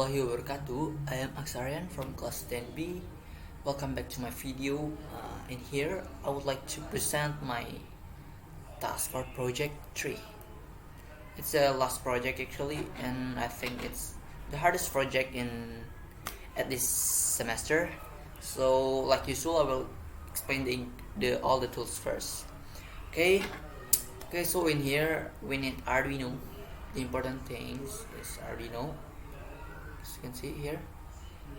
warahmatullahi wabarakatuh. I am Aksarian from class 10B. Welcome back to my video. In here, I would like to present my task or project 3. It's a last project actually, and I think it's the hardest project at this semester. So, like usual, I will explain the all the tools first. Okay. Okay. So in here, we need Arduino. The important things is Arduino, as you can see here,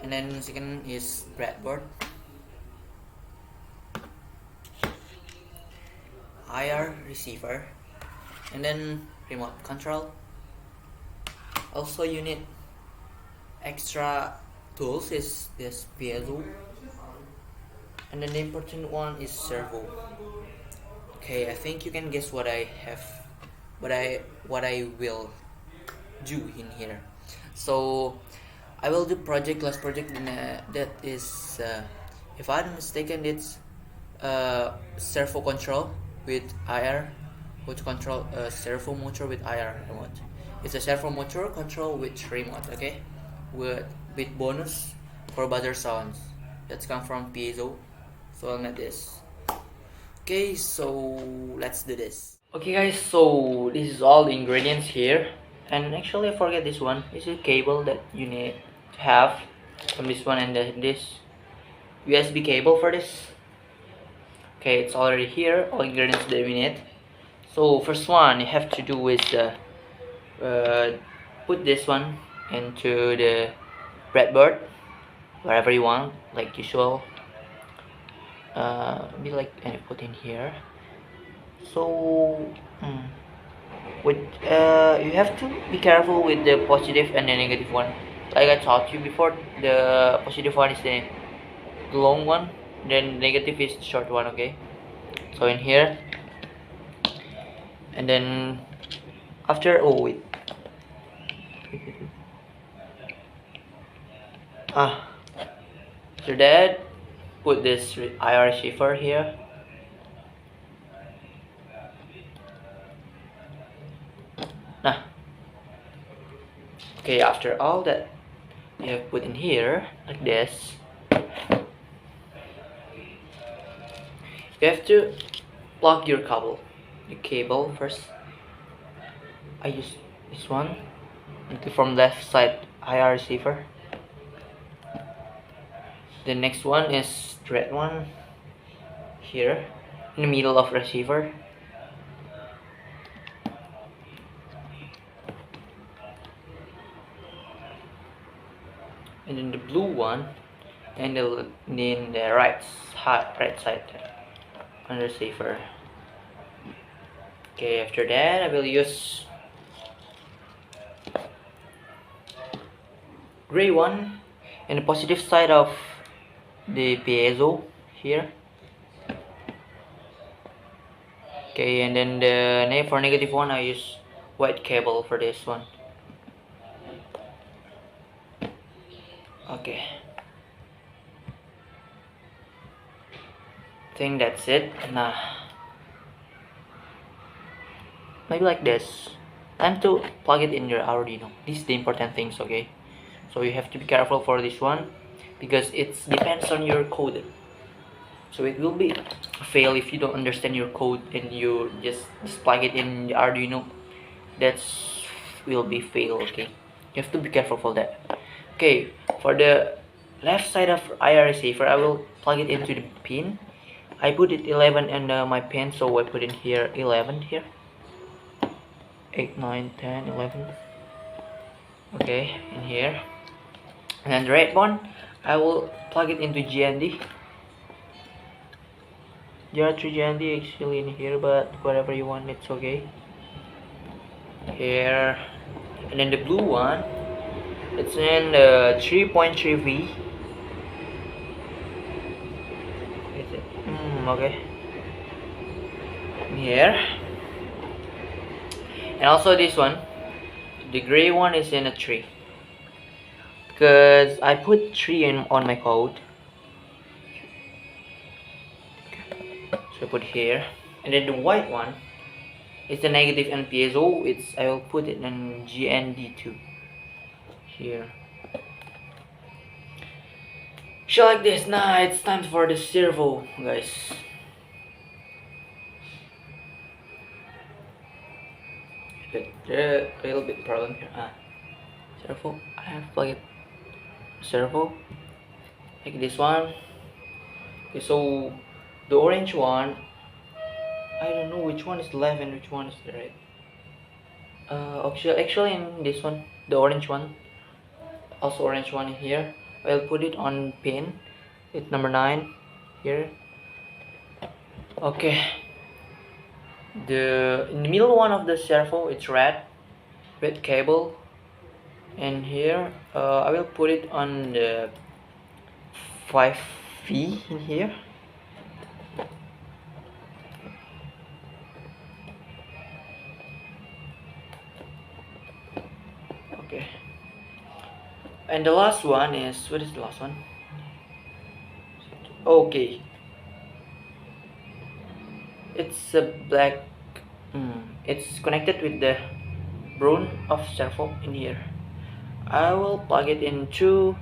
and then second is breadboard, IR receiver, and then remote control. Also you need extra tools is this piezo, and then the important one is servo. Okay, I think you can guess what I have, what I will do in here. So I will do last project that is, if I'm not mistaken, it's servo control with IR, which control servo motor with IR remote. It's a servo motor control with remote. Okay, with bonus for buzzer sounds that's come from piezo. So I'll make this. Okay, so let's do this. Okay guys, so this is all the ingredients here, and actually I forget this one. This is a cable that you need to have from this one, and this USB cable for this. Okay, it's already here, all ingredients that we need. So first one you have to do is put this one into the breadboard wherever you want, like usual. Be like, and put in here. So with you have to be careful with the positive and the negative one. Like I taught you before, the positive one is the long one, then negative is the short one. Okay, so in here, and then after, oh wait, after that, put this IR receiver here. Nah. Okay, after all that you have put in here like this, you have to plug your cable first. I use this one from left side IR receiver. The next one is the red one here in the middle of receiver. And then the blue one, and then the right side on the receiver. Okay, after that I will use gray one and the positive side of the piezo here. Okay, and then for negative one I use white cable for this one. Okay, I think that's it. Nah, maybe like this. Time to plug it in your Arduino. This is the important things. Okay, so you have to be careful for this one because it depends on your code. So it will be a fail if you don't understand your code and you just plug it in the Arduino. That's will be fail. Okay, you have to be careful for that. Okay, for the left side of IR receiver, I will plug it into the pin. I put it 11 in my pin, so I put in here 11 here. 8, 9, 10, 11. Okay, in here. And then the red one, I will plug it into GND. There are 3 GND actually in here, but whatever you want, it's okay. Here, and then the blue one, it's in the 3.3V. Is it? Okay. Here, and also this one, the gray one is in a 3 because I put 3 on my code. So I put here, and then the white one is the negative and piezo. I will put it in GND2 here. If you like this, nah, it's time for the servo, guys. There's a little bit problem here. Servo, I have plugged servo like this one. Okay, so the orange one, I don't know which one is the left and which one is the right. Actually in this one, the orange one, also orange one in here. I'll put it on pin. It's number 9 here. Okay. In the middle one of the servo, it's red cable. And here, I will put it on the 5V in here. Okay. And the last one is, what is the last one? Okay. It's a black, it's connected with the brown of servo in here. I will plug it into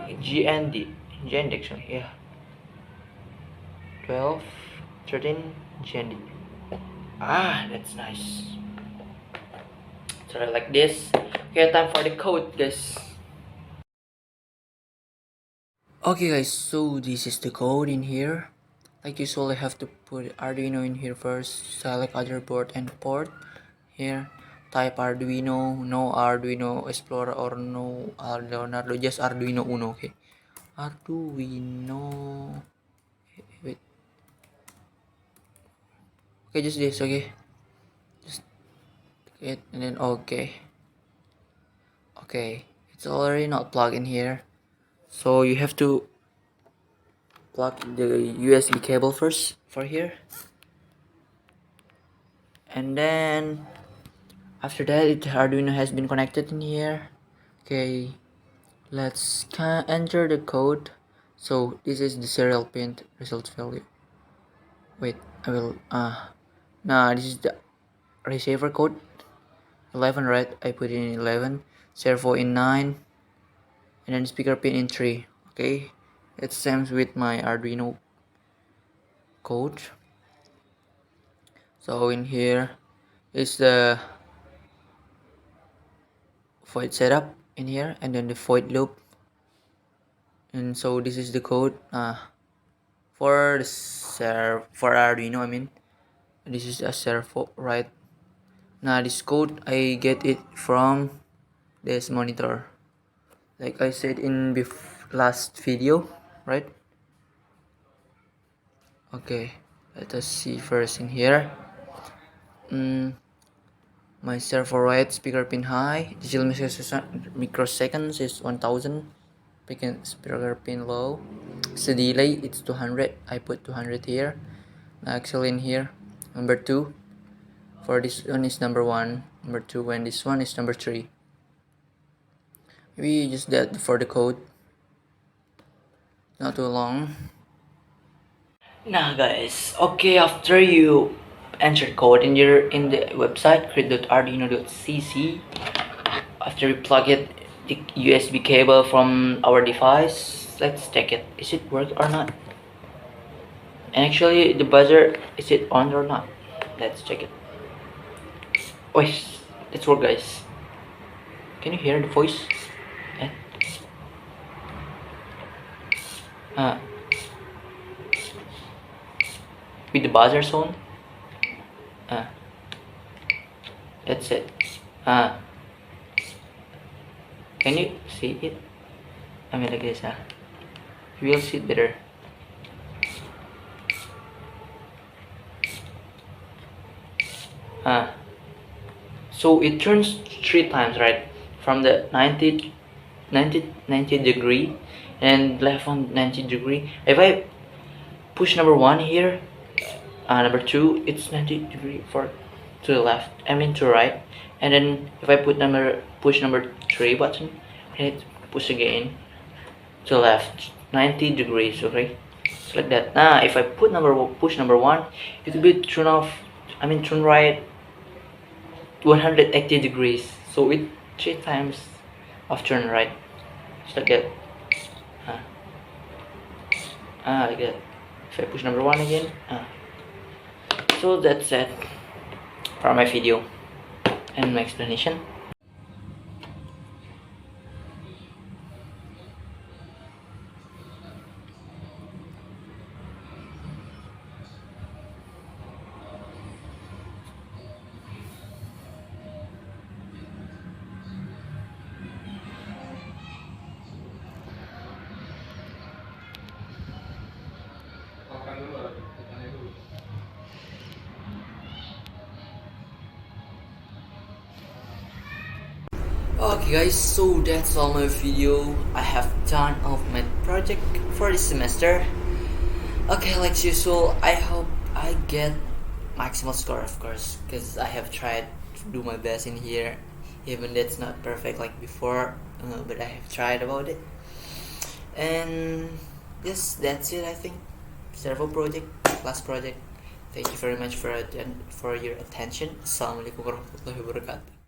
GND actually, yeah. 12, 13 GND. That's nice. So like this. Okay, time for the code, guys. Okay guys, so this is the code in here. Like usual, I have to put Arduino in here first. Select other board and port. Here, type Arduino, no Arduino Explorer or no Leonardo, just Arduino Uno. Okay, Arduino. Wait. Okay, just this. Okay, just it and then okay. Okay, it's already not plugged in here, so you have to plug the USB cable first for here, and then after that Arduino has been connected in here. Okay, let's enter the code. So this is the serial pin result value. Wait, I will nah, this is the receiver code 11, right? I put in 11, servo in 9, and then speaker pin in 3. Okay, it's same with my Arduino code. So in here is the void setup in here, and then the void loop. And so this is the code for for Arduino. I mean, this is a servo, right? Now this code I get it from this monitor, like I said in last video, right? Okay, let us see first in here. My servo right, speaker pin high, digital microseconds is 1000, speaker pin low. So delay it's 200. I put 200 here. Actually in here, number 2. For this one is number 1, number 2, and this one is number 3. Maybe use that for the code. Not too long. Now guys, okay, after you enter code in the website create.arduino.cc, after you plug it the USB cable from our device, let's check it. Is it work or not? And actually the buzzer, is it on or not? Let's check it. Wait, let's work guys. Can you hear the voice? With the buzzer sound. That's it. Can you see it? I mean like this. You will see it better. So it turns 3 times, right? From the 90 degree and left on 90 degree. If I push number 1 here, number 2, it's 90 degree to the left, I mean to the right. And then if I push number 3 button, and it push again to the left 90 degrees. Okay, so like that. Now if I push number 1, it will be turn right 180 degrees. So it 3 times of turn right, just like that. like that. If I push number 1 again, so that's it for my video and my explanation. Okay guys, so that's all my video I have done of my project for this semester. Okay, like usual, I hope I get maximal score, of course, because I have tried to do my best in here, even that's not perfect like before, but I have tried about it. And yes, that's it. I think Servo project, last project. Thank you very much for your attention. Assalamualaikum warahmatullahi wabarakatuh.